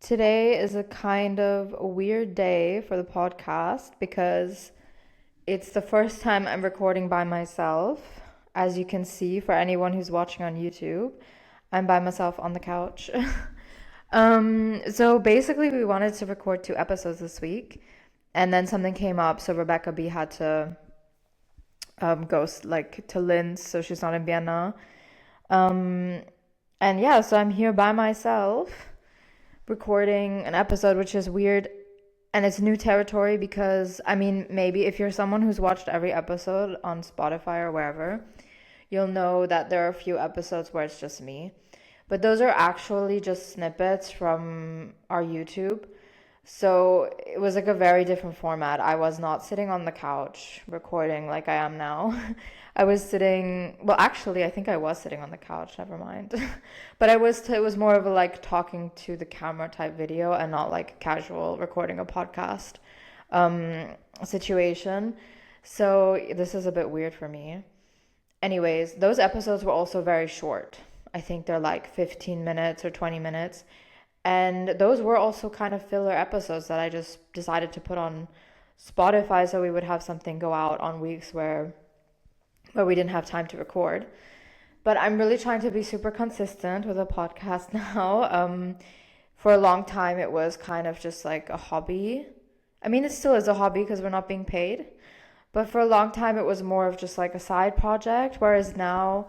Today is a kind of a weird day for the podcast because it's the first time I'm recording by myself. As you can see, for anyone who's watching on YouTube, I'm by myself on the couch. So basically, we wanted to record 2 episodes this week, and then something came up, so Rebecca B had to go to Linz, so she's not in Vienna. Um, and yeah, so I'm here by myself recording an episode, which is weird and it's new territory because, I mean, maybe if you're someone who's watched every episode on Spotify or wherever, you'll know that there are a few episodes where it's just me. But those are actually just snippets from our YouTube. So it was like a very different format. I was not sitting on the couch recording like I am now. I was sitting, well, actually, I think I was sitting on the couch, never mind. But it was more of a like talking to the camera type video and not like casual recording a podcast um, situation. So this is a bit weird for me. Anyways, those episodes were also very short. I think they're like 15 minutes or 20 minutes. And those were also kind of filler episodes that I just decided to put on Spotify so we would have something go out on weeks where we didn't have time to record. But I'm really trying to be super consistent with a podcast now. For a long time, it was kind of just like a hobby. I mean, it still is a hobby because we're not being paid. But for a long time, it was more of just like a side project. Whereas now,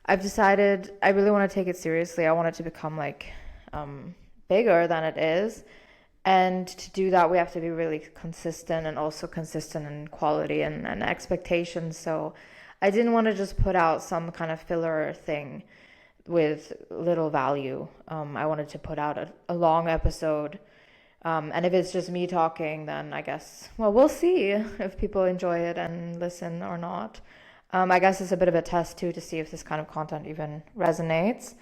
I've decided I really want to take it seriously. I want it to become like bigger than it is. And to do that, we have to be really consistent and also consistent in quality and expectations. So I didn't want to just put out some kind of filler thing with little value. I wanted to put out a long episode. And if it's just me talking, then I guess, well, we'll see if people enjoy it and listen or not. I guess it's a bit of a test too to see if this kind of content even resonates.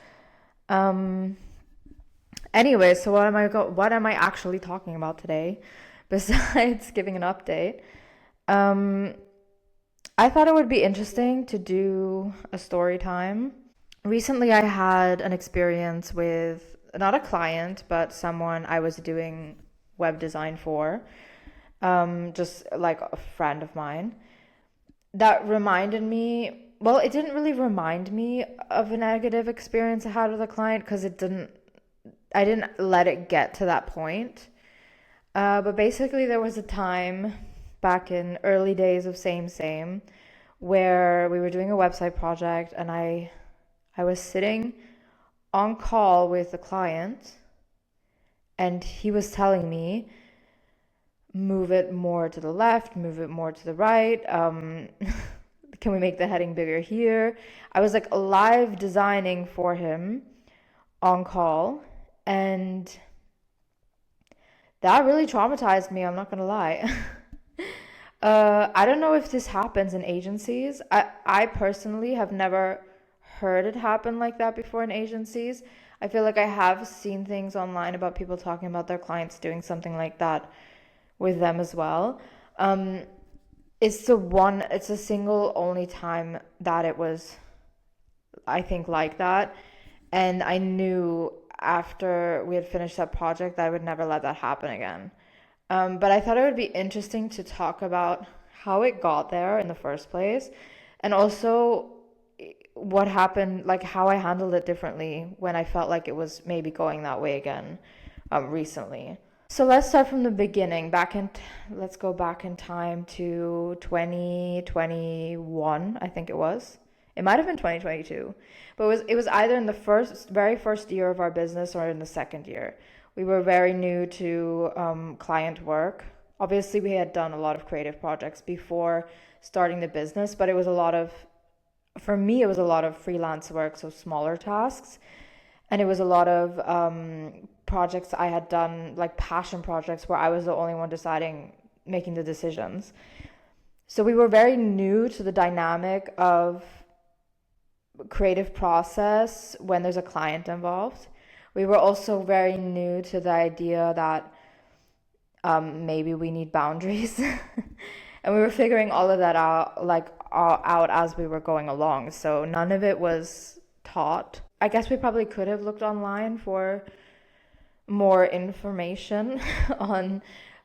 Um, Anyway, so what am I actually talking about today besides giving an update? Um, I thought it would be interesting to do a story time. Recently, I had an experience with not a client, but someone I was doing web design for, just like a friend of mine. That reminded me, well, it didn't really remind me of a negative experience I had with a client because I didn't let it get to that point. But basically, there was a time back in early days of Same Same where we were doing a website project and I was sitting on call with the client and he was telling me, move it more to the left, move it more to the right. Can we make the heading bigger here? I was like live designing for him on call. And that really traumatized me, I'm not gonna lie. I don't know if this happens in agencies. I personally have never heard it happen like that before in agencies. I feel like I have seen things online about people talking about their clients doing something like that with them as well. Um, it's a single only time that it was, I think, like that. And I knew after we had finished that project that I would never let that happen again. But I thought it would be interesting to talk about how it got there in the first place and also what happened, like how I handled it differently when I felt like it was maybe going that way again recently. So let's start from the beginning. Let's go back in time to 2021, I think it was. It might have been 2022, but it was either in the very first year of our business or in the second year. We were very new to client work. Obviously, we had done a lot of creative projects before starting the business, but for me, it was a lot of freelance work, so smaller tasks. And it was a lot of projects I had done, like passion projects, where I was the only one making the decisions. So we were very new to the dynamic of creative process when there's a client involved. We were also very new to the idea that maybe we need boundaries. And we were figuring all of that out, out as we were going along. So none of it was taught. I guess we probably could have looked online for more information on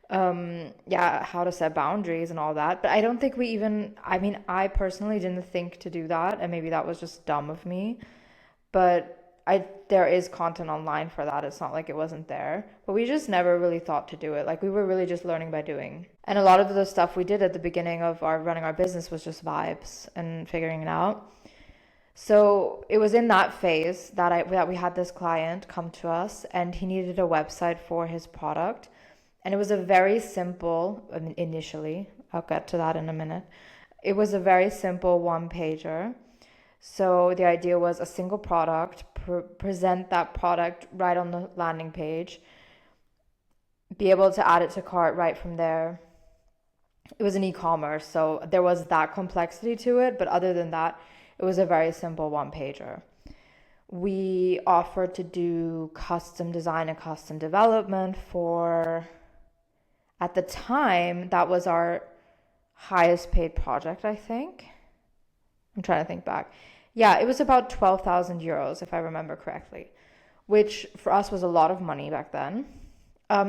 how to set boundaries and all that. But I don't think we even, I mean, I personally didn't think to do that, and maybe that was just dumb of me. But there is content online for that. It's not like it wasn't there. But we just never really thought to do it. Like we were really just learning by doing. And a lot of the stuff we did at the beginning of our running our business was just vibes and figuring it out. So it was in that phase that we had this client come to us, and he needed a website for his product. And it was a very simple, I mean, initially, I'll get to that in a minute. It was a very simple one pager. So the idea was a single product, present that product right on the landing page, be able to add it to cart right from there. It was an e-commerce, so there was that complexity to it, but other than that, it was a very simple one pager. We offered to do custom design and custom development for, at the time, that was our highest paid project, I think. I'm trying to think back. Yeah, it was about 12,000 euros, if I remember correctly, which for us was a lot of money back then.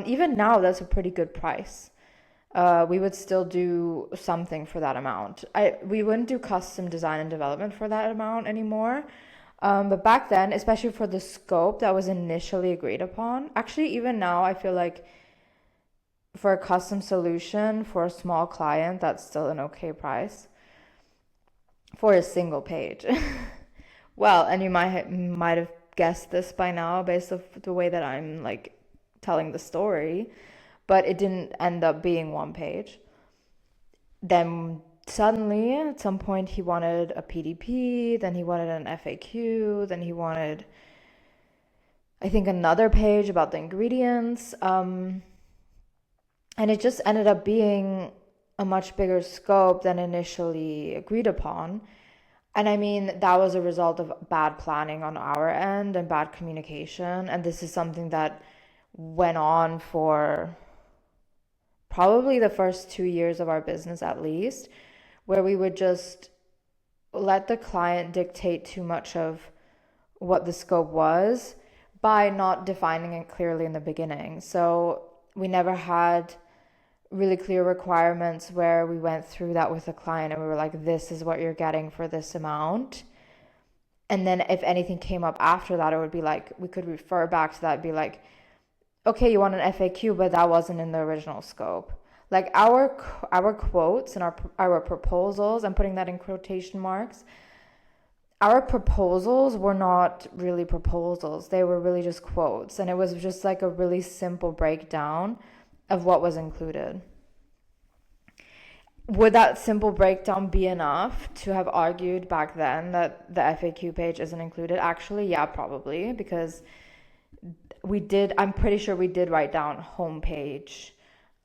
Even now, that's a pretty good price. We would still do something for that amount. We wouldn't do custom design and development for that amount anymore. But back then, especially for the scope that was initially agreed upon, actually, even now, I feel like for a custom solution for a small client, that's still an okay price for a single page. Well, and you might have guessed this by now based off the way that I'm like telling the story, but it didn't end up being one page. Then suddenly, at some point, he wanted a PDP, then he wanted an FAQ, then he wanted, I think, another page about the ingredients. And it just ended up being a much bigger scope than initially agreed upon. And I mean, that was a result of bad planning on our end and bad communication. And this is something that went on for probably the first 2 years of our business at least, where we would just let the client dictate too much of what the scope was by not defining it clearly in the beginning. So we never had really clear requirements where we went through that with the client and we were like, this is what you're getting for this amount. And then if anything came up after that, it would be like, we could refer back to that and be like, okay, you want an FAQ, but that wasn't in the original scope. Like our quotes and our proposals, I'm putting that in quotation marks, our proposals were not really proposals. They were really just quotes. And it was just like a really simple breakdown of what was included. Would that simple breakdown be enough to have argued back then that the FAQ page isn't included? Actually, yeah, probably, because I'm pretty sure we did write down homepage,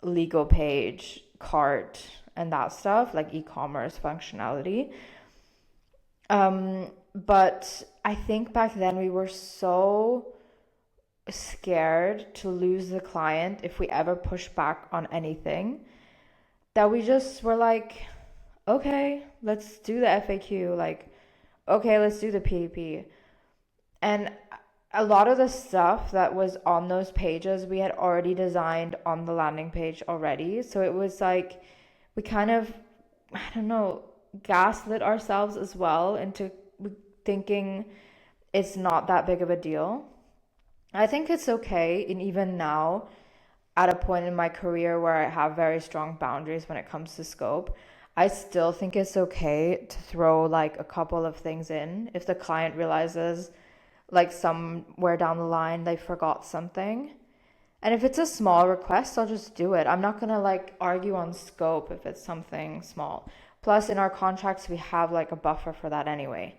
legal page, cart, and that stuff, like e-commerce functionality. But I think back then we were so scared to lose the client if we ever push back on anything that we just were like, okay, let's do the FAQ, like, okay, let's do the PDP. And a lot of the stuff that was on those pages we had already designed on the landing page already, so it was like we kind of, I don't know, gaslit ourselves as well into thinking it's not that big of a deal. I think it's okay, and even now, at a point in my career where I have very strong boundaries when it comes to scope, I still think it's okay to throw like a couple of things in if the client realizes like somewhere down the line they forgot something. And if it's a small request, I'll just do it. I'm not gonna like argue on scope if it's something small. Plus, in our contracts, we have like a buffer for that anyway.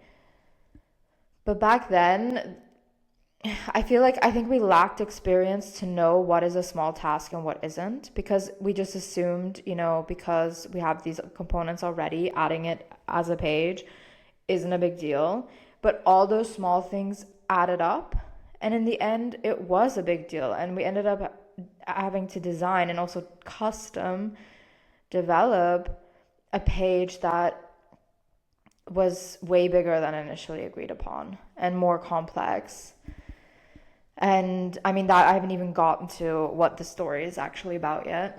But back then, I think we lacked experience to know what is a small task and what isn't, because we just assumed, because we have these components already, adding it as a page isn't a big deal. But all those small things added up, and in the end, it was a big deal. And we ended up having to design and also custom develop a page that was way bigger than initially agreed upon and more complex. And I mean, that I haven't even gotten to what the story is actually about yet.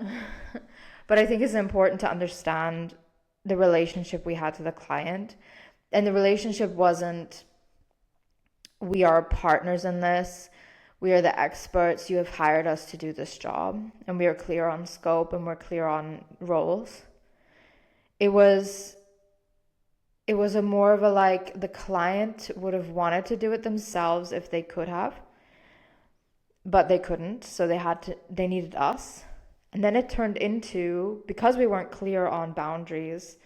But I think it's important to understand the relationship we had to the client. And the relationship wasn't, we are partners in this, we are the experts, you have hired us to do this job, and we are clear on scope and we're clear on roles. It was a more of a like the client would have wanted to do it themselves if they could have, but they couldn't, so they needed us. And then it turned into, because we weren't clear on boundaries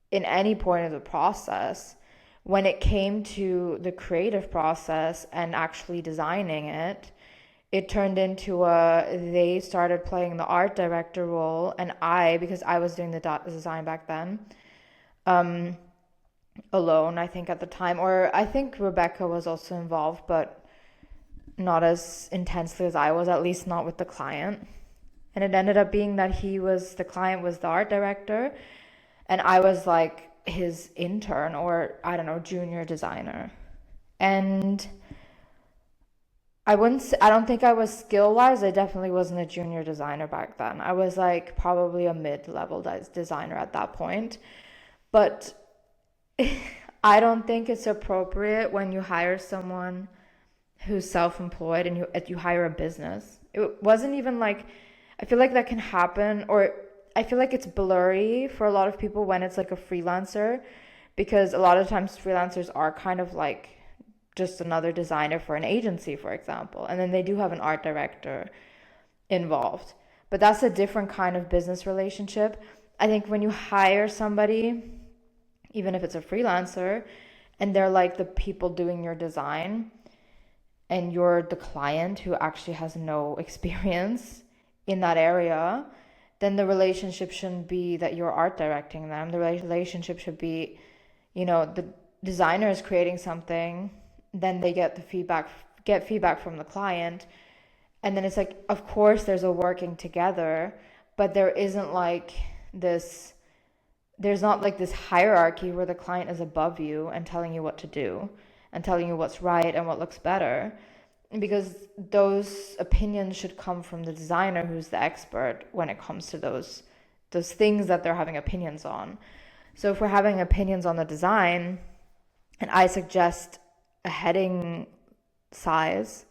in any point of the process, when it came to the creative process and actually designing it, it turned into they started playing the art director role, and because I was doing the design back then, alone, I think at the time, or I think Rebecca was also involved, but not as intensely as I was, at least not with the client. And it ended up being that the client was the art director, and I was like his intern, or I don't know, junior designer. And I don't think I was skill wise. I definitely wasn't a junior designer back then. I was like probably a mid-level designer at that point. But I don't think it's appropriate when you hire someone who's self-employed and you hire a business. It wasn't even like, I feel like that can happen, or I feel like it's blurry for a lot of people when it's like a freelancer, because a lot of times freelancers are kind of like just another designer for an agency, for example, and then they do have an art director involved. But that's a different kind of business relationship. I think when you hire somebody, even if it's a freelancer, and they're like the people doing your design, and you're the client who actually has no experience in that area, then the relationship shouldn't be that you're art directing them. The relationship should be, the designer is creating something, then they get feedback from the client, and then it's like, of course there's a working together, but there's not like this hierarchy where the client is above you and telling you what to do and telling you what's right and what looks better, because those opinions should come from the designer, who's the expert when it comes to those things that they're having opinions on. So if we're having opinions on the design, and I suggest a heading size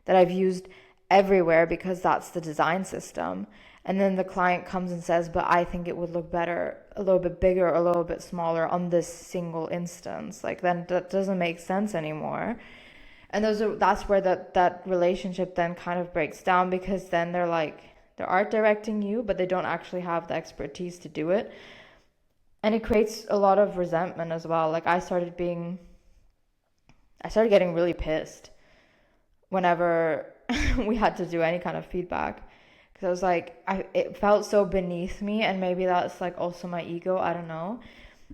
that I've used everywhere because that's the design system, and then the client comes and says, but I think it would look better a little bit bigger, a little bit smaller on this single instance, like then that doesn't make sense anymore. And that's where that relationship then kind of breaks down, because then they're art directing you, but they don't actually have the expertise to do it. And it creates a lot of resentment as well. Like I started getting really pissed whenever we had to do any kind of feedback, because I was like, it felt so beneath me, and maybe that's like also my ego, I don't know.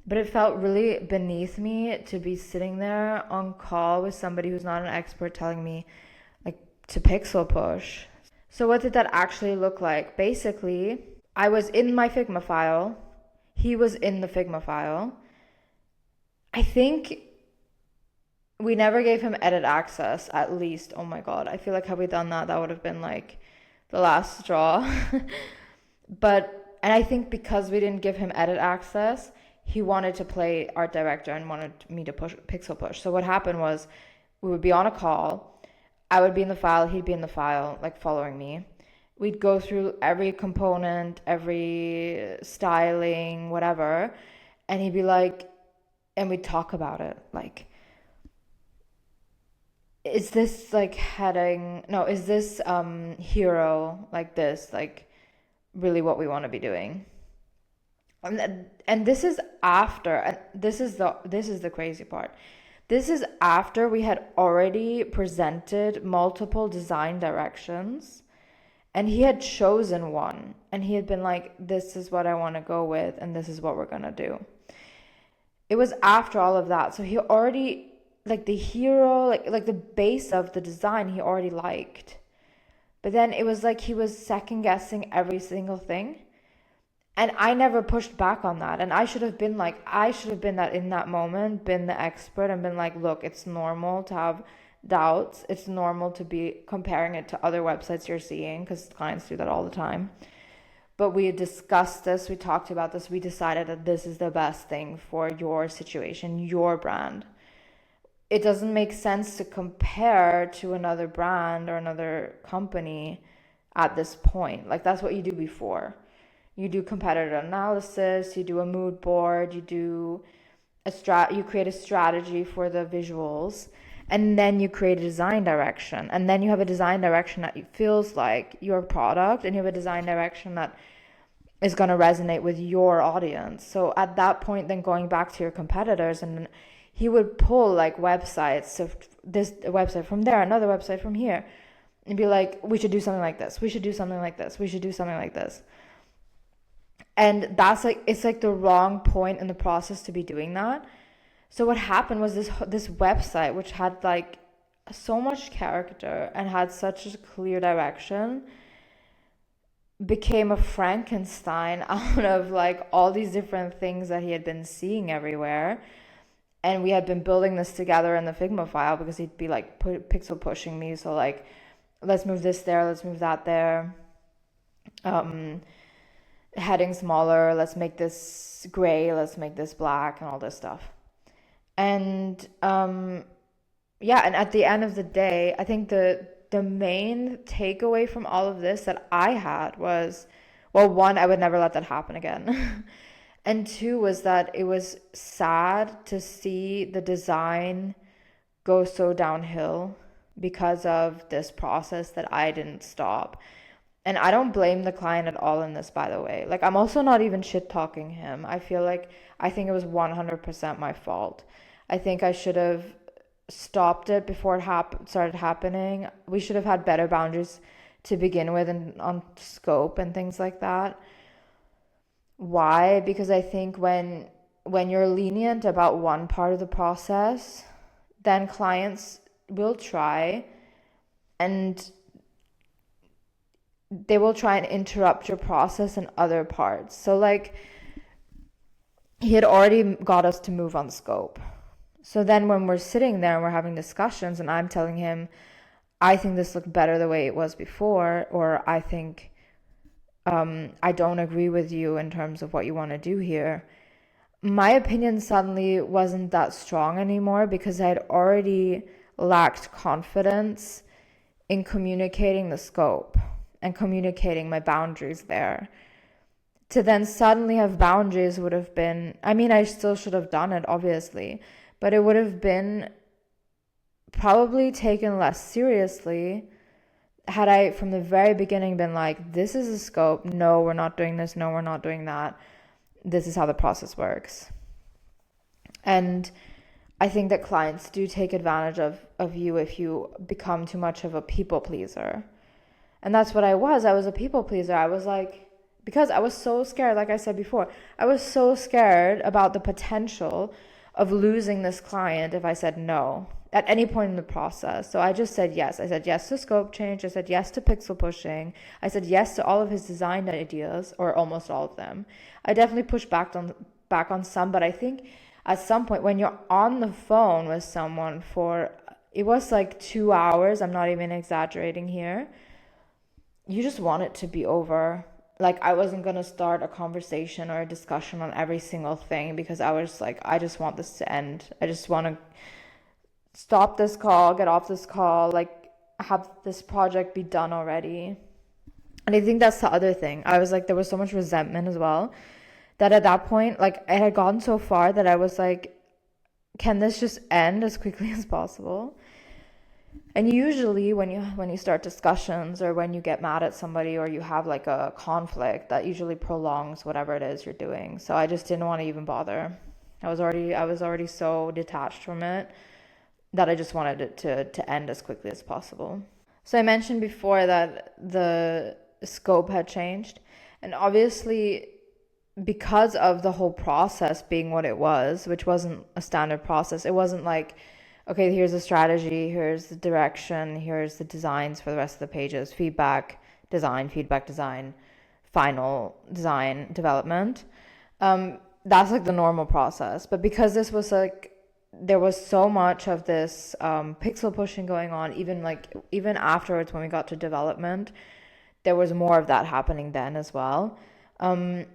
But it felt really beneath me to be sitting there on call with somebody who's not an expert telling me like to pixel push. So what did that actually look like? Basically, I was in my Figma file. He was in the Figma file. I think we never gave him edit access, at least. Oh my God. I feel like had we done that, that would have been like the last straw. And I think because we didn't give him edit access, he wanted to play art director and wanted me to pixel push. So what happened was, we would be on a call. I would be in the file, he'd be in the file, like following me. We'd go through every component, every styling, whatever. And he'd be like, and we'd talk about it. Like, is this like heading, no, is this hero like this, like really what we want to be doing? And this is after, and this is the crazy part. This is after we had already presented multiple design directions, and he had chosen one, and he had been like, this is what I want to go with, and this is what we're gonna do. It was after all of that, so he already, like the hero, like the base of the design he already liked, but then it was like he was second guessing every single thing. And I never pushed back on that. And I should have been that in that moment, been the expert and been like, look, it's normal to have doubts, it's normal to be comparing it to other websites you're seeing, because clients do that all the time. But we discussed this, we talked about this, we decided that this is the best thing for your situation, your brand. It doesn't make sense to compare to another brand or another company at this point. Like, that's what you do before. You do competitor analysis, you do a mood board, you create a strategy for the visuals, and then you create a design direction. And then you have a design direction that feels like your product, and you have a design direction that is going to resonate with your audience. So at that point, then going back to your competitors, and he would pull like websites, so this website from there, another website from here, and be like, we should do something like this, we should do something like this, we should do something like this. And that's like, it's like the wrong point in the process to be doing that. So what happened was this website, which had like so much character and had such a clear direction, became a Frankenstein out of like all these different things that he had been seeing everywhere. And we had been building this together in the Figma file, because he'd be like pixel pushing me. So like, let's move this there, let's move that there. Heading smaller, let's make this gray, let's make this black, and all this stuff. And yeah, and at the end of the day, I think the main takeaway from all of this that I had was, well, one, I would never let that happen again. And two was that it was sad to see the design go so downhill because of this process that I didn't stop. And I don't blame the client at all in this, by the way. Like, I'm also not even shit talking him. I think it was 100% my fault. I think I should have stopped it before it started happening. We should have had better boundaries to begin with, and on scope and things like that. Why? Because I think when you're lenient about one part of the process, then clients will try, and they will try and interrupt your process in other parts. So like, he had already got us to move on scope. So then when we're sitting there and we're having discussions, and I'm telling him, I think this looked better the way it was before, or I think I don't agree with you in terms of what you want to do here, my opinion suddenly wasn't that strong anymore, because I had already lacked confidence in communicating the scope and communicating my boundaries there. To then suddenly have boundaries would have been, I mean, I still should have done it, obviously, but it would have been probably taken less seriously had I from the very beginning been like, this is a scope, no, we're not doing this, no, we're not doing that, this is how the process works. And I think that clients do take advantage of you if you become too much of a people pleaser. And that's what I was a people pleaser. I was like, because I was so scared, like I said before, I was so scared about the potential of losing this client if I said no at any point in the process. So I just said yes. I said yes to scope change. I said yes to pixel pushing. I said yes to all of his design ideas, or almost all of them. I definitely pushed back on some, but I think at some point when you're on the phone with someone for, it was like 2 hours, I'm not even exaggerating here, you just want it to be over. Like, I wasn't going to start a conversation or a discussion on every single thing, because I was like, I just want this to end. I just want to stop this call, get off this call, like, have this project be done already. And I think that's the other thing. I was like, there was so much resentment as well, that at that point, like, it had gotten so far that I was like, can this just end as quickly as possible? And usually when you start discussions, or when you get mad at somebody, or you have like a conflict, that usually prolongs whatever it is you're doing. So I just didn't want to even bother. I was already so detached from it that I just wanted it to end as quickly as possible. So I mentioned before that the scope had changed, and obviously because of the whole process being what it was, which wasn't a standard process, it wasn't like, okay, here's the strategy, here's the direction, here's the designs for the rest of the pages, feedback, design, final design, development. That's like the normal process. But because this was like there was so much of this pixel pushing going on, even afterwards when we got to development, there was more of that happening then as well. Um,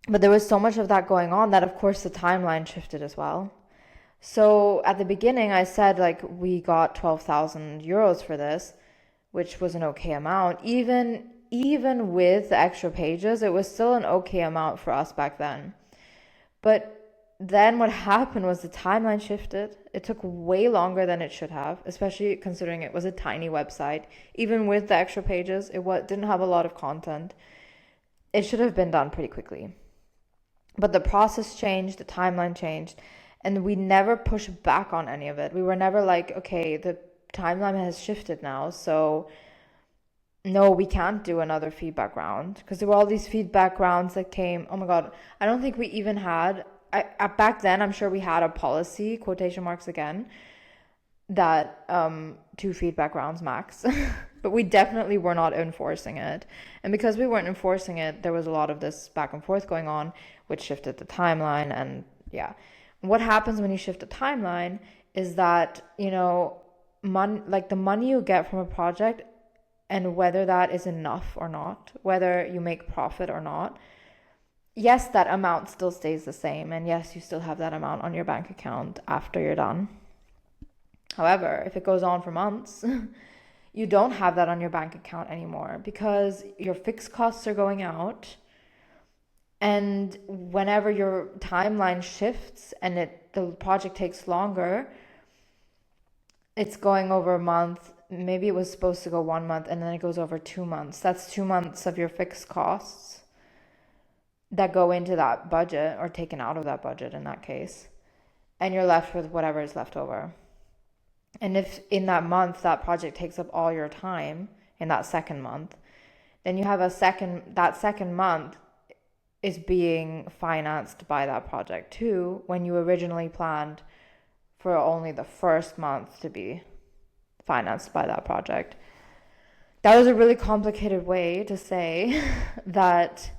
but there was so much of that going on that, of course, the timeline shifted as well. So at the beginning, I said like we got 12,000 euros for this, which was an okay amount. Even with the extra pages, it was still an okay amount for us back then. But then what happened was the timeline shifted. It took way longer than it should have, especially considering it was a tiny website. Even with the extra pages, didn't have a lot of content. It should have been done pretty quickly. But the process changed, the timeline changed, and we never pushed back on any of it. We were never like, okay, the timeline has shifted now, so no, we can't do another feedback round, because there were all these feedback rounds that came. Oh my God, I don't think we even had, back then, I'm sure we had a policy, quotation marks again, that 2 feedback rounds max. But we definitely were not enforcing it. And because we weren't enforcing it, there was a lot of this back and forth going on, which shifted the timeline. And yeah, what happens when you shift the timeline is that, like the money you get from a project, and whether that is enough or not, whether you make profit or not, yes, that amount still stays the same. And yes, you still have that amount on your bank account after you're done. However, if it goes on for months, you don't have that on your bank account anymore, because your fixed costs are going out. And whenever your timeline shifts and the project takes longer, it's going over a month. Maybe it was supposed to go 1 month, and then it goes over 2 months. That's 2 months of your fixed costs that go into that budget, or taken out of that budget in that case. And you're left with whatever is left over. And if in that month that project takes up all your time in that second month, then you have that second month is being financed by that project too, when you originally planned for only the first month to be financed by that project. That was a really complicated way to say that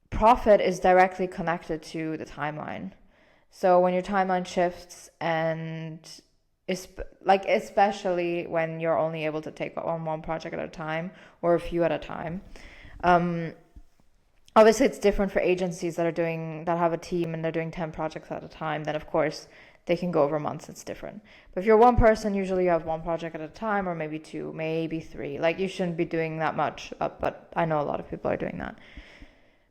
profit is directly connected to the timeline. So when your timeline shifts, and especially when you're only able to take on one project at a time, or a few at a time. Obviously, it's different for agencies that have a team and they're doing 10 projects at a time. Then, of course, they can go over months. It's different. But if you're one person, usually you have one project at a time, or maybe 2, maybe 3. Like, you shouldn't be doing that much, but I know a lot of people are doing that.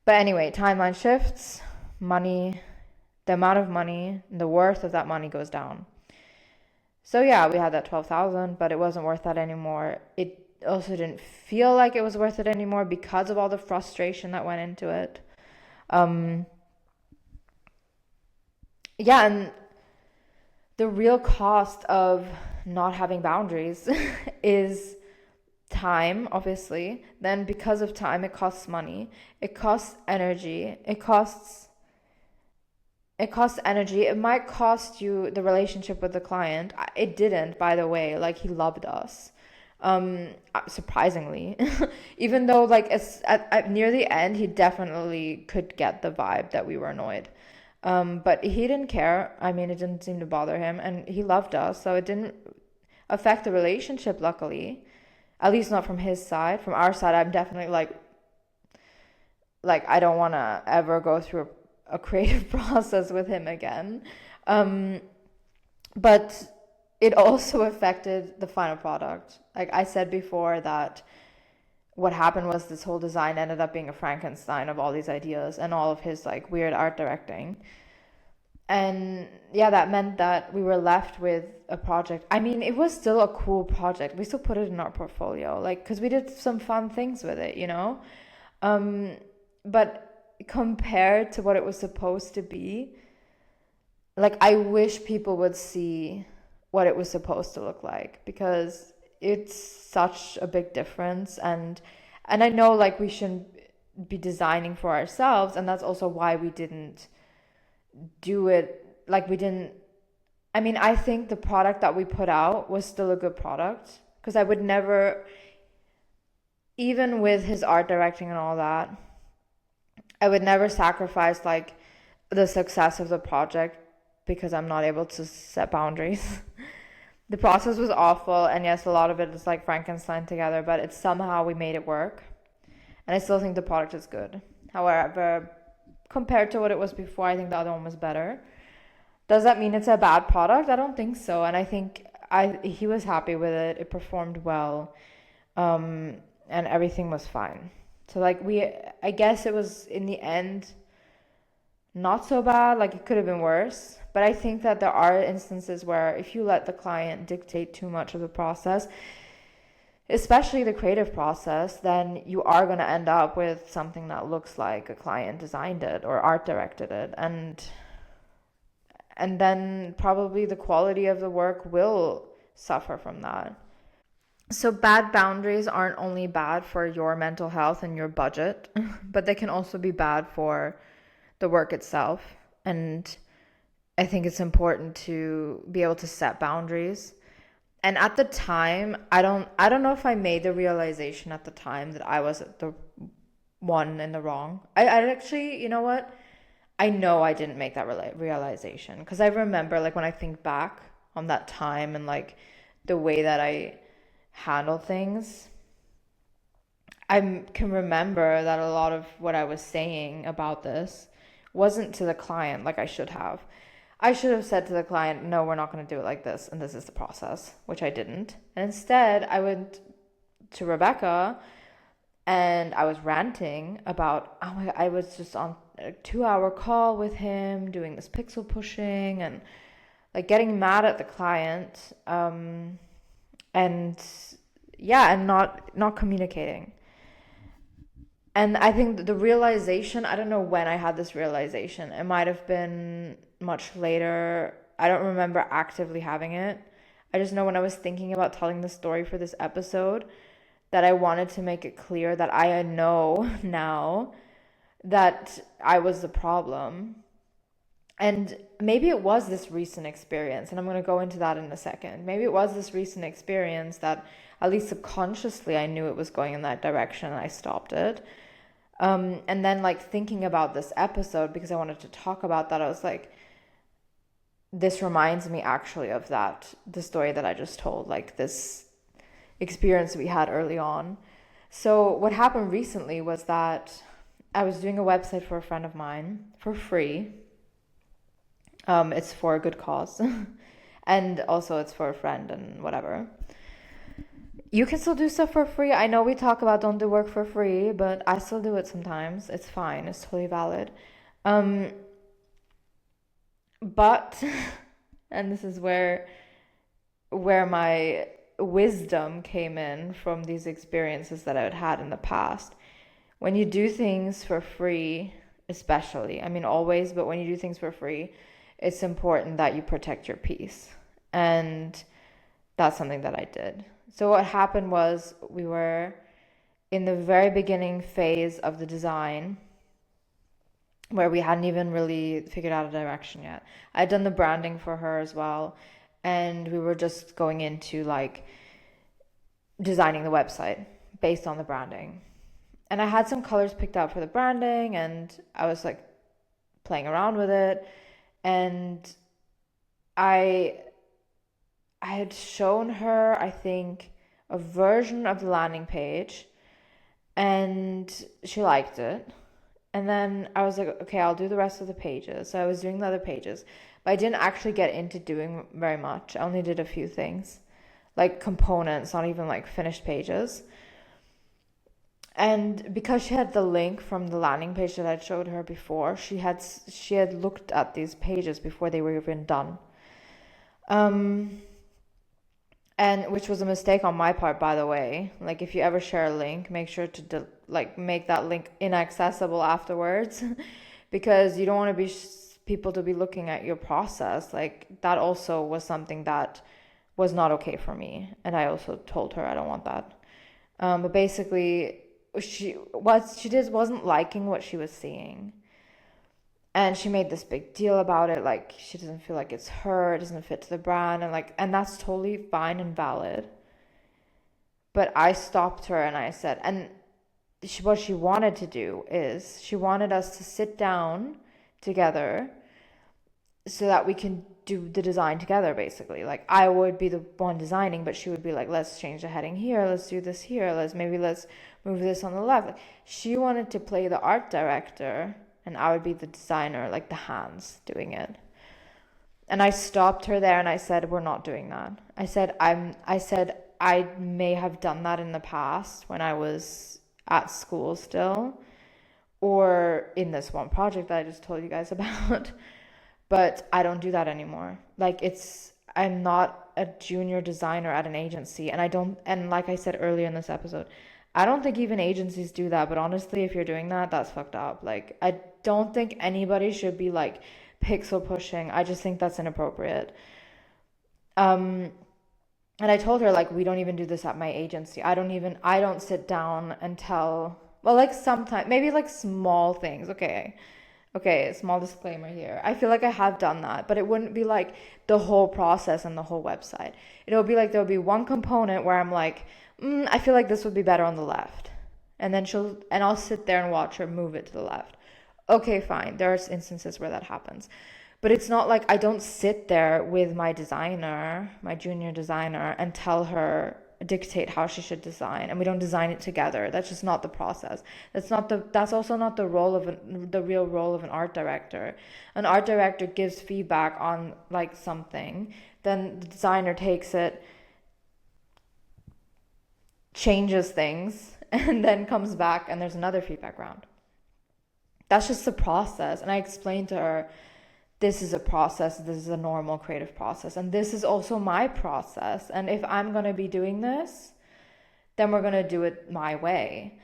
But anyway, timeline shifts, money, the amount of money, the worth of that money goes down. So yeah, we had that 12,000, but it wasn't worth that anymore. It also didn't feel like it was worth it anymore because of all the frustration that went into it. Yeah, and the real cost of not having boundaries is time, obviously. Then because of time, it costs money. It costs energy. It costs energy. It might cost you the relationship with the client. It didn't, by the way. Like, he loved us. Surprisingly, even though like at near the end, he definitely could get the vibe that we were annoyed. But he didn't care. I mean, it didn't seem to bother him, and he loved us, so it didn't affect the relationship, luckily. At least not from his side. From our side, I'm definitely like I don't want to ever go through a creative process with him again. But it also affected the final product. Like I said before, that what happened was this whole design ended up being a Frankenstein of all these ideas and all of his like weird art directing. And yeah, that meant that we were left with a project. I mean, it was still a cool project. We still put it in our portfolio, like, because we did some fun things with it, you know? But compared to what it was supposed to be, like, I wish people would see what it was supposed to look like, because it's such a big difference. And I know like we shouldn't be designing for ourselves, and that's also why we didn't do it. Like, we didn't, I mean, I think the product that we put out was still a good product, because I would never, even with his art directing and all that, I would never sacrifice like the success of the project because I'm not able to set boundaries. The process was awful, and yes, a lot of it is like Frankenstein together, but it's somehow we made it work. And I still think the product is good. However, compared to what it was before, I think the other one was better. Does that mean it's a bad product? I don't think so. And I think he was happy with it. It performed well. And everything was fine. So like I guess it was in the end not so bad. Like it could have been worse. But I think that there are instances where if you let the client dictate too much of the process, especially the creative process, then you are going to end up with something that looks like a client designed it or art directed it, and then probably the quality of the work will suffer from that. So bad boundaries aren't only bad for your mental health and your budget, but they can also be bad for the work itself. And I think it's important to be able to set boundaries. And at the time, I don't know if I made the realization at the time that I was the one in the wrong. I actually, you know what? I know I didn't make that realization, because I remember like when I think back on that time and like the way that I handle things, I can remember that a lot of what I was saying about this wasn't to the client like I should have. I should have said to the client, no, we're not going to do it like this, and this is the process, which I didn't. And instead, I went to Rebecca and I was ranting about, oh my, I was just on a 2 hour call with him doing this pixel pushing and like getting mad at the client, and yeah, and not communicating. And I think the realization, I don't know when I had this realization. It might have been much later. I don't remember actively having it. I just know when I was thinking about telling the story for this episode that I wanted to make it clear that I know now that I was the problem. And maybe it was this recent experience, and I'm going to go into that in a second. Maybe it was this recent experience that, at least subconsciously, I knew it was going in that direction and I stopped it. And then, like, thinking about this episode, because I wanted to talk about that, I was like, this reminds me actually of the story that I just told, like this experience we had early on. So, what happened recently was that I was doing a website for a friend of mine for free. It's for a good cause. And also it's for a friend and whatever. You can still do stuff for free. I know we talk about don't do work for free, but I still do it sometimes. It's fine. It's totally valid. Um, but and this is where my wisdom came in from these experiences that I had had in the past. When you do things for free, especially, I mean always, but when you do things for free, it's important that you protect your peace. And that's something that I did. So what happened was we were in the very beginning phase of the design where we hadn't even really figured out a direction yet. I'd done the branding for her as well, and we were just going into like designing the website based on the branding. And I had some colors picked out for the branding, and I was like playing around with it. And I had shown her, I think, a version of the landing page, and she liked it. And then I was like, okay, I'll do the rest of the pages. So I was doing the other pages, but I didn't actually get into doing very much. I only did a few things, like components, not even like finished pages. And because she had the link from the landing page that I'd showed her before, she had looked at these pages before they were even done. Um, and which was a mistake on my part, by the way. Like if you ever share a link, make sure to like make that link inaccessible afterwards, because you don't want to be people to be looking at your process. Like that also was something that was not okay for me, and I also told her I don't want that. But basically, she just wasn't liking what she was seeing, and she made this big deal about it, like she doesn't feel like it's her, it doesn't fit to the brand, and that's totally fine and valid. But I stopped her and I said, and what she wanted to do is she wanted us to sit down together so that we can do the design together, basically. Like, I would be the one designing, but she would be like, let's change the heading here, let's do this here, let's move this on the left. Like, she wanted to play the art director, and I would be the designer, like the hands doing it. And I stopped her there and I said, we're not doing that. I said I may have done that in the past when I was at school still, or in this one project that I just told you guys about. But I don't do that anymore. Like, I'm not a junior designer at an agency, and I don't, and like I said earlier in this episode, I don't think even agencies do that. But honestly, if you're doing that, that's fucked up. Like, I don't think anybody should be like pixel pushing. I just think that's inappropriate. Um, and I told her, like, we don't even do this at my agency. I don't sit down and tell, well, like sometimes, maybe like small things. Okay. Okay, small disclaimer here. I feel like I have done that, but it wouldn't be like the whole process and the whole website. It'll be like there'll be one component where I'm like, I feel like this would be better on the left. And I'll sit there and watch her move it to the left. Okay, fine. There are instances where that happens. But it's not like I don't sit there with my designer, my junior designer, and tell her, dictate how she should design, and we don't design it together. That's just not the process. That's also not the real role of an art director. An art director gives feedback on like something, then the designer takes it, changes things, and then comes back and there's another feedback round. That's just the process. And I explained to her, this is a process, this is a normal creative process, and this is also my process. And if I'm going to be doing this, then we're going to do it my way.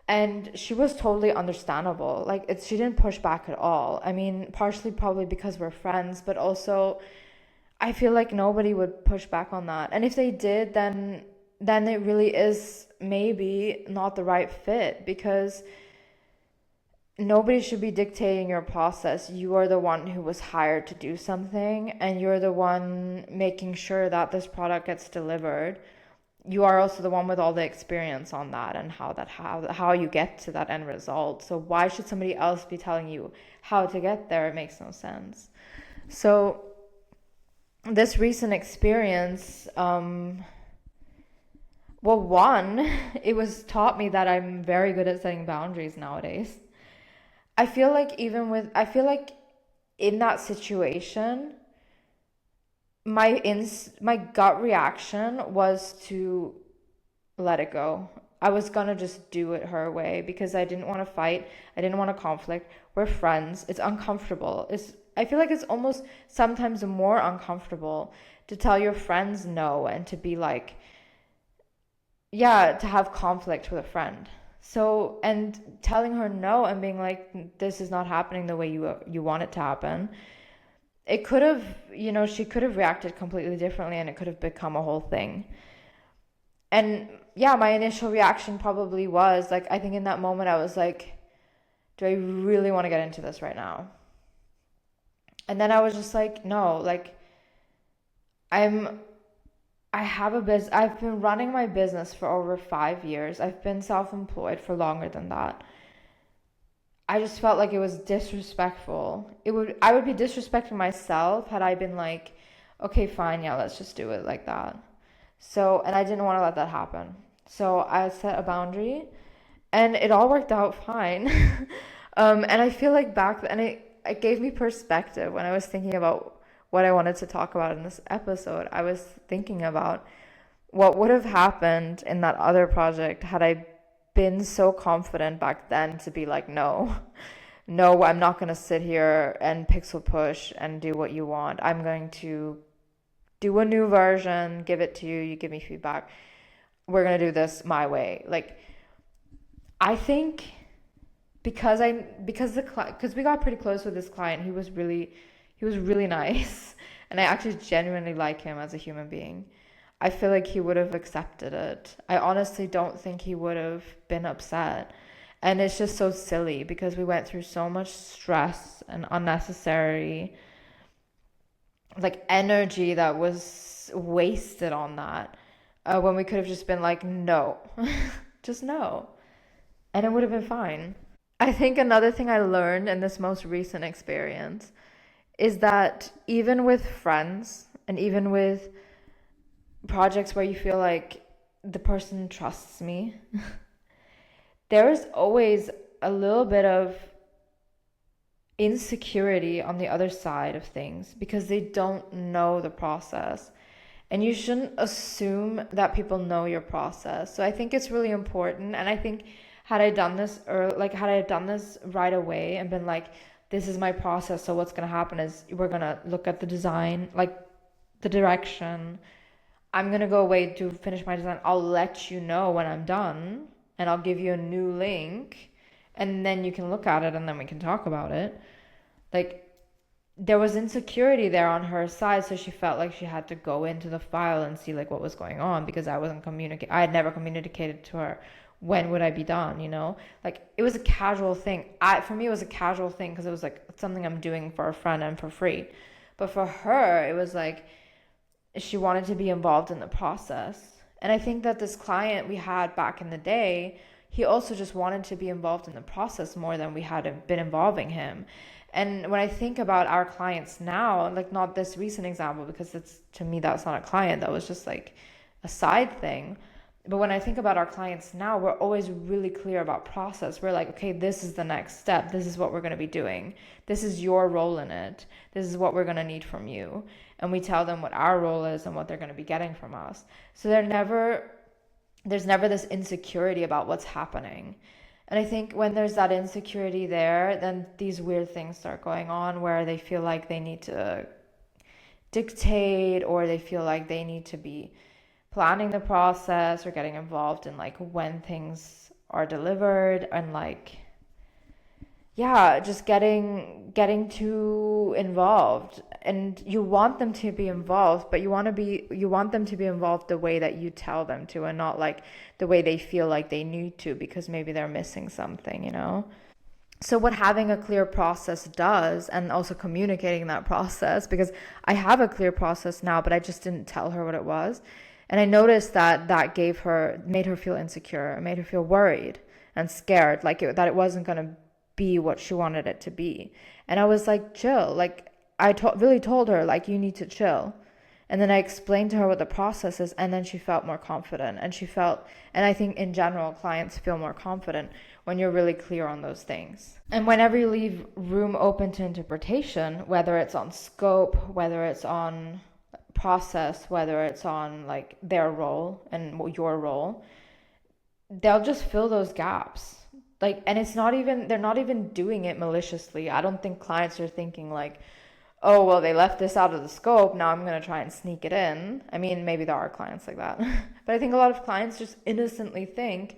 And she was totally understandable. Like, she didn't push back at all. I mean, partially probably because we're friends, but also I feel like nobody would push back on that. And if they did, then it really is maybe not the right fit, because nobody should be dictating your process. You are the one who was hired to do something, and you're the one making sure that this product gets delivered. You are also the one with all the experience on that and how you get to that end result. So why should somebody else be telling you how to get there? It makes no sense. So this recent experience, well, one, it was taught me that I'm very good at setting boundaries nowadays. I feel like in that situation, my gut reaction was to let it go. I was gonna just do it her way because I didn't want to fight. I didn't want to conflict. We're friends. It's uncomfortable. I feel like it's almost sometimes more uncomfortable to tell your friends no and to be like, yeah, to have conflict with a friend. So, and telling her no and being like, this is not happening the way you want it to happen. It could have, she could have reacted completely differently, and it could have become a whole thing. And yeah, my initial reaction probably was like, I think in that moment I was like, do I really want to get into this right now? And then I was just like, no, like, I'm I have a business. I've been running my business for over 5 years. I've been self-employed for longer than that. I just felt like it was disrespectful. I would be disrespecting myself had I been like, okay, fine, yeah, let's just do it like that. So, and I didn't want to let that happen. So I set a boundary, and it all worked out fine. And I feel like back then it gave me perspective when I was thinking about what I wanted to talk about in this episode. I was thinking about what would have happened in that other project had I been so confident back then to be like, no, no, I'm not going to sit here and pixel push and do what you want. I'm going to do a new version, give it to you, you give me feedback. We're going to do this my way. Like, I think because we got pretty close with this client, he was really nice, and I actually genuinely like him as a human being. I feel like he would have accepted it. I honestly don't think he would have been upset. And it's just so silly because we went through so much stress and unnecessary like energy that was wasted on that, when we could have just been like, no, just no, and it would have been fine. I think another thing I learned in this most recent experience is that even with friends and even with projects where you feel like the person trusts me, there is always a little bit of insecurity on the other side of things because they don't know the process. And you shouldn't assume that people know your process. So I think it's really important. And I think had I done this, or like had I done this right away and been like, this is my process, so what's gonna happen is we're gonna look at the design, like the direction. I'm gonna go away to finish my design. I'll let you know when I'm done and I'll give you a new link and then you can look at it and then we can talk about it. Like, there was insecurity there on her side, so she felt like she had to go into the file and see like what was going on because I had never communicated to her when would I be done, you know? Like, it was a casual thing. For me it was a casual thing because it was like something I'm doing for a friend and for free. But for her, it was like she wanted to be involved in the process. And I think that this client we had back in the day, he also just wanted to be involved in the process more than we had been involving him. And when I think about our clients now, like not this recent example, because it's, to me, that's not a client, that was just like a side thing. But when I think about our clients now, we're always really clear about process. We're like, okay, this is the next step. This is what we're going to be doing. This is your role in it. This is what we're going to need from you. And we tell them what our role is and what they're going to be getting from us. So there's never this insecurity about what's happening. And I think when there's that insecurity there, then these weird things start going on where they feel like they need to dictate, or they feel like they need to be planning the process or getting involved in like when things are delivered, and like, yeah, just getting too involved. And you want them to be involved, but you want them to be involved the way that you tell them to, and not like the way they feel like they need to because maybe they're missing something, you know? So what having a clear process does, and also communicating that process, because I have a clear process now, but I just didn't tell her what it was. And I noticed that made her feel insecure, made her feel worried and scared, that it wasn't going to be what she wanted it to be. And I was like, chill. Like, really told her, like, you need to chill. And then I explained to her what the process is, and then she felt more confident. And I think in general, clients feel more confident when you're really clear on those things. And whenever you leave room open to interpretation, whether it's on scope, whether it's on process, whether it's on like their role and your role, they'll just fill those gaps. Like, and they're not even doing it maliciously. I don't think clients are thinking like, oh, well, they left this out of the scope, now I'm going to try and sneak it in. I mean, maybe there are clients like that. But I think a lot of clients just innocently think,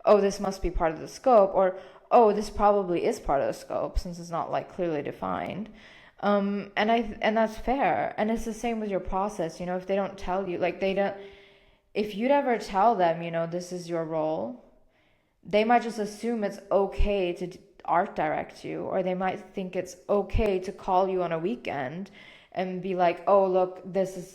oh, this must be part of the scope, or, oh, this probably is part of the scope since it's not like clearly defined. And that's fair. And it's the same with your process. You know, if they don't tell you, like if you'd ever tell them, you know, this is your role, they might just assume it's okay to art direct you, or they might think it's okay to call you on a weekend and be like, oh, look,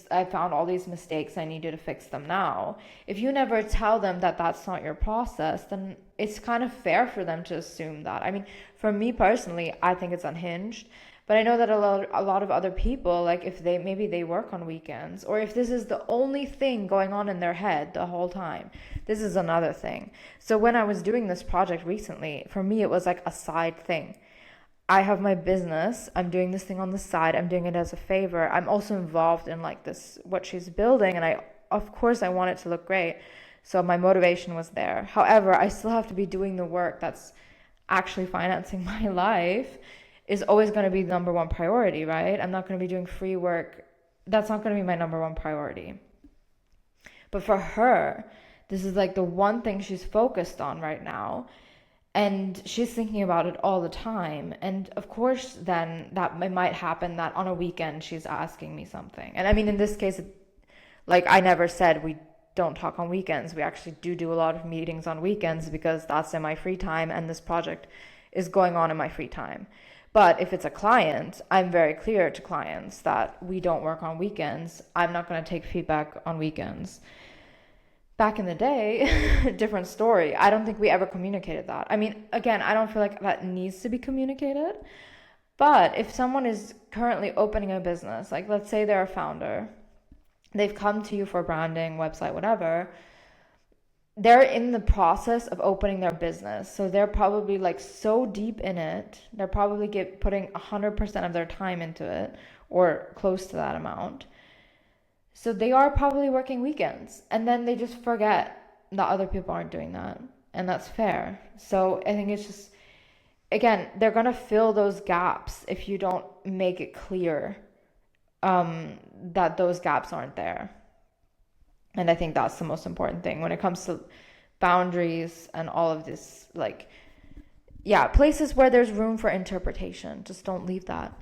I found all these mistakes, I need you to fix them now. If you never tell them that that's not your process, then it's kind of fair for them to assume that. I mean, for me personally, I think it's unhinged. But I know that a lot of other people, like if they work on weekends, or if this is the only thing going on in their head the whole time, this is another thing. So when I was doing this project recently, for me it was like a side thing. I have my business, I'm doing this thing on the side, I'm doing it as a favor. I'm also involved in like what she's building, and of course I want it to look great. So my motivation was there. However, I still have to be doing the work that's actually financing my life. Is always going to be the number one priority, right? I'm not going to be doing free work. That's not going to be my number one priority. But for her, this is like the one thing she's focused on right now. And she's thinking about it all the time. And of course, then that it might happen that on a weekend she's asking me something. And I mean, in this case, like I never said we don't talk on weekends. We actually do a lot of meetings on weekends because that's in my free time, and this project is going on in my free time. But if it's a client, I'm very clear to clients that we don't work on weekends. I'm not going to take feedback on weekends. Back in the day, different story. I don't think we ever communicated that. I mean, again, I don't feel like that needs to be communicated. But if someone is currently opening a business, like let's say they're a founder, they've come to you for branding, website, whatever, they're in the process of opening their business. So they're probably like so deep in it. They're probably putting 100% of their time into it or close to that amount. So they are probably working weekends and then they just forget that other people aren't doing that. And that's fair. So I think it's just, again, they're going to fill those gaps if you don't make it clear that those gaps aren't there. And I think that's the most important thing when it comes to boundaries and all of this, like, yeah, places where there's room for interpretation. Just don't leave that.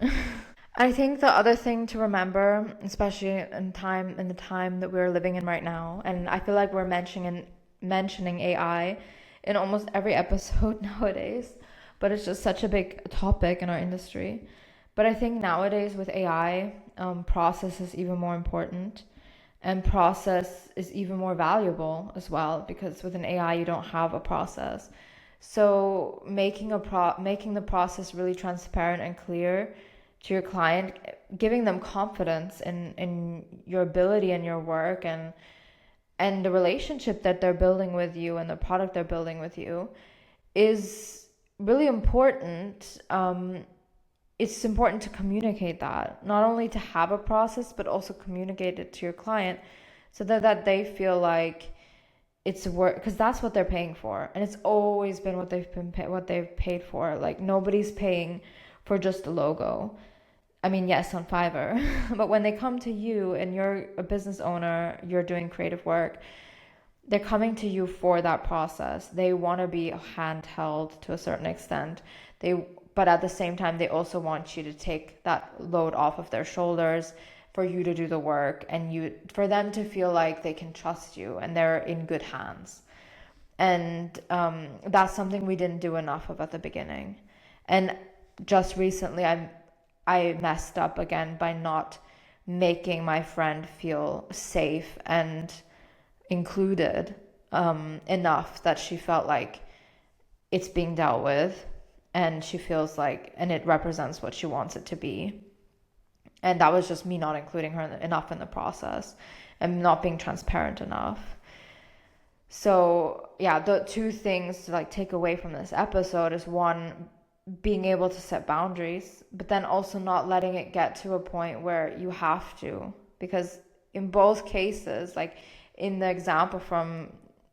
I think the other thing to remember, especially in the time that we're living in right now, and I feel like we're mentioning AI in almost every episode nowadays, but it's just such a big topic in our industry. But I think nowadays with AI, process is even more important, and process is even more valuable as well because with an AI you don't have a process. So making the process really transparent and clear to your client, giving them confidence in your ability and your work and the relationship that they're building with you and the product they're building with you is really important. It's important to communicate that, not only to have a process, but also communicate it to your client so that they feel like it's work, because that's what they're paying for. And it's always been what they've paid for. Like nobody's paying for just a logo. I mean, yes, on Fiverr, but when they come to you and you're a business owner, you're doing creative work, they're coming to you for that process. They want to be handheld to a certain extent. But at the same time, they also want you to take that load off of their shoulders for you to do the work and for them to feel like they can trust you and they're in good hands. And that's something we didn't do enough of at the beginning. And just recently, I messed up again by not making my friend feel safe and included enough that she felt like it's being dealt with and she feels like, and it represents what she wants it to be. And that was just me not including her enough in the process and not being transparent enough. So yeah, the two things to like take away from this episode is one, being able to set boundaries, but then also not letting it get to a point where you have to, because in both cases, like in the example from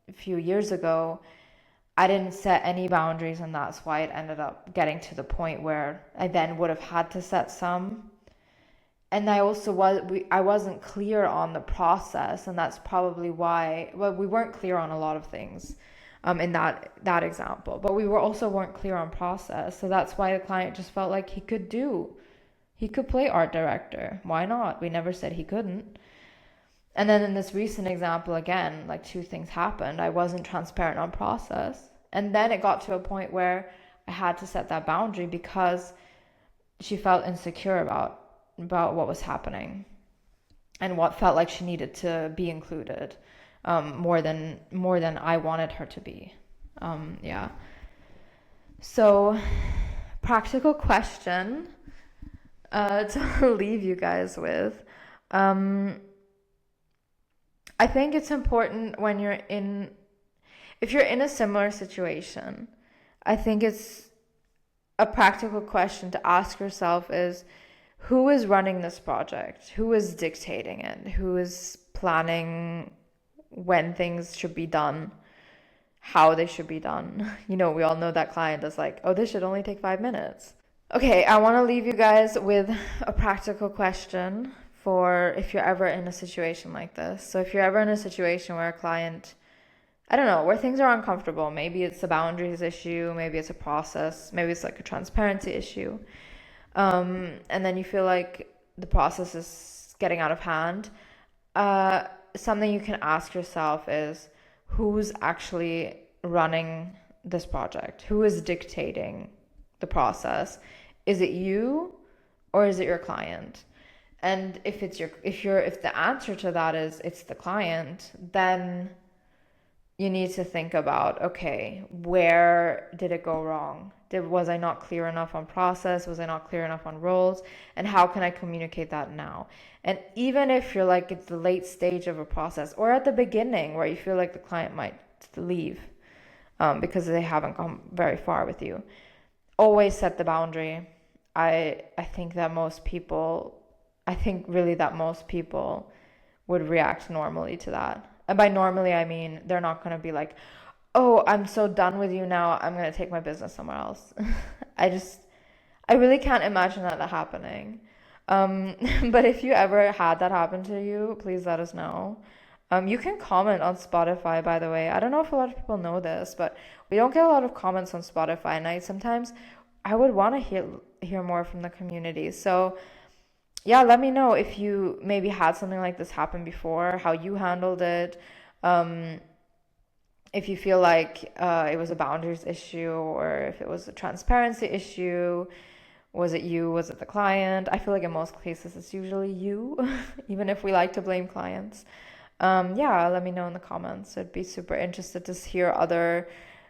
a few years ago, I didn't set any boundaries, and that's why it ended up getting to the point where I then would have had to set some. And I wasn't clear on the process, and that's probably why, well, we weren't clear on a lot of things in that example, but we weren't clear on process. So that's why the client just felt like he could play art director. Why not? We never said he couldn't. And then in this recent example, again, like two things happened. I wasn't transparent on process. And then it got to a point where I had to set that boundary because she felt insecure about what was happening and what felt like she needed to be included more than I wanted her to be. Yeah. So, practical question to leave you guys with. I think it's important if you're in a similar situation, I think it's a practical question to ask yourself is, who is running this project? Who is dictating it? Who is planning when things should be done, how they should be done? We all know that client is like, oh, this should only take 5 minutes. Okay, I want to leave you guys with a practical question for if you're ever in a situation like this. So if you're ever in a situation where a client, I don't know, where things are uncomfortable, maybe it's a boundaries issue, maybe it's a process, maybe it's like a transparency issue, and then you feel like the process is getting out of hand, something you can ask yourself is, who's actually running this project? Who is dictating the process? Is it you or is it your client? And if the answer to that is it's the client, then you need to think about, okay, where did it go wrong? Was I not clear enough on process? Was I not clear enough on roles? And how can I communicate that now? And even if you're like at the late stage of a process or at the beginning where you feel like the client might leave because they haven't gone very far with you, always set the boundary. I think that most people, I think really that most people would react normally to that. And by normally, I mean they're not going to be like, oh, I'm so done with you now, I'm going to take my business somewhere else. I really can't imagine that happening. Um, but if you ever had that happen to you, please let us know. You can comment on Spotify, by the way. I don't know if a lot of people know this, but we don't get a lot of comments on Spotify, and I would want to hear more from the community. So yeah, let me know if you maybe had something like this happen before, how you handled it. Um, if you feel like it was a boundaries issue or if it was a transparency issue. Was it you? Was it the client? I feel like in most cases it's usually you, even if we like to blame clients. Yeah, let me know in the comments. I'd be super interested to hear other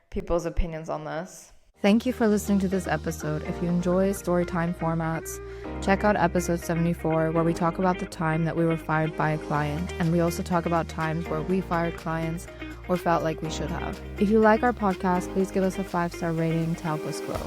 people's opinions on this. Thank you for listening to this episode. If you enjoy storytime formats, check out episode 74, where we talk about the time that we were fired by a client, and we also talk about times where we fired clients or felt like we should have. If you like our podcast, please give us a 5-star rating to help us grow.